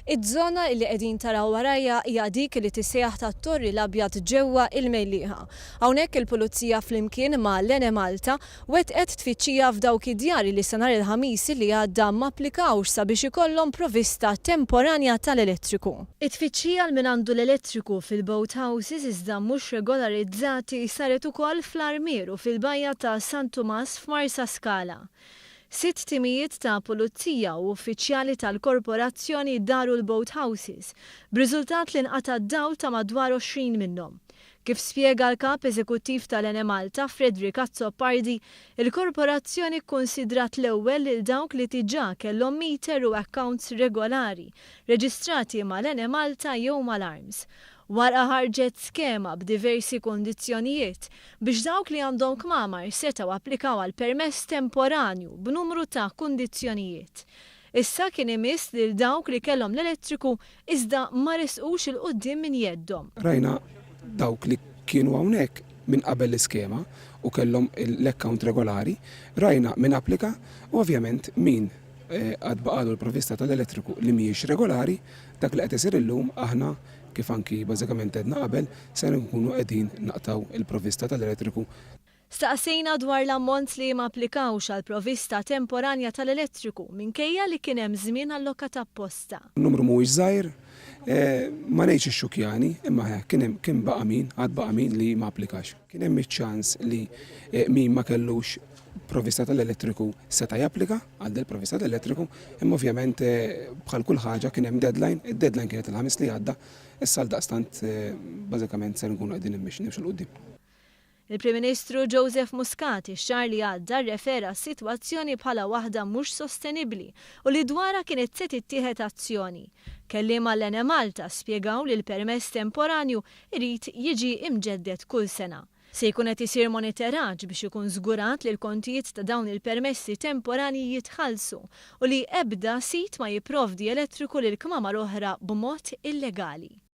Iż-żona li qegħdin taraw warajja hija dik li tissejjaħ tat-Torri l-Abjad ġewwa il-Mejlieħa. Hawnhekk il-Pulizija flimkien ma' l-Ene Malta wettqet tfittxija f'dawk id-djar li sa nhar il-ħamis li għadda ma applikawx sabiex ikollhom provvista temporanja tal-elettriku. It-tfittxija l min għandu l-elettriku fil-boat houses iżda mhux regolarizzati saret ukoll fl-Armieru fil-bajja ta' San Tumas f'Marsa Skala. 6 timijiet ta' pulizija u uffiċjali tal-korporazzjoni daru l-boat houses, b'riżultat li nqata' d-dawl ta' madwar 20 minnhom. Kif spjega l-kap eżekuttiv tal-Ene Malta, Frederick Azzopardi, il-korporazzjoni kkunsidrat l-ewwel lil dawk li diġà kellhom meter u accounts regolari, reġistrati mal-Ene Malta jew mal-Arms. Wara ħarġet skema b'diversi kondizzjonijiet biex dawk li għandhom kmamar setgħu applikaw għal permess temporanju b'numru ta' kundizzjonijiet. Issa kien imiss lil dawk li kellhom l-elettriku iżda ma resqux il-qudiem minn jeddhom. Rajna dawk li kienu hawnhekk minn qabel l-iskema u kellhom l-account regolari, rajna min applika u ovvjament min għad baqalu l-provvista tal-elettriku li mhijiex regolari, dak li qed isir illum aħna kif anki bażikament għedna qabel se nkunu qegħdin naqtaw il-provvista tal-elettriku. Staqsejna dwar l-ammont li ma applikawx għal provvista temporanja tal-elettriku minkejja li kien hemm żmien allokat apposta. Numru mhuwiex żgħir, ma ngħidx ix-xukjani, imma kien baqa' min, għad baqa' min li ma applikax. Kien hemm iċ-ċans li min ma kellux provvista tal-elettriku seta' japplika għal del provvista tal-elettriku, imma ovvjament bħal kull ħaġa kien hemm deadline, id-deadline kienet il-ħamis li għadda, issa l-daqstant bażikament se nkunu qegħdin nimxu l-qudiem. Il-Prim Ministru Joseph Muscat ix-xahar li għadda rrefera s-sitwazzjoni bħala waħda mhux sostenibbli u li dwarha kienet se tittieħed azzjoni. Kelliema l-Ene Malta spjegaw li l-permess temporanju irid jiġi imġeddet kull sena. Se jkun qed isir monitoraġġ biex ikun żgurat li l-kontijiet ta' dawn il-permessi temporani jitħallsu u li ebda sit ma jipprovdi elettriku lil kmamar oħra b'mod illegali.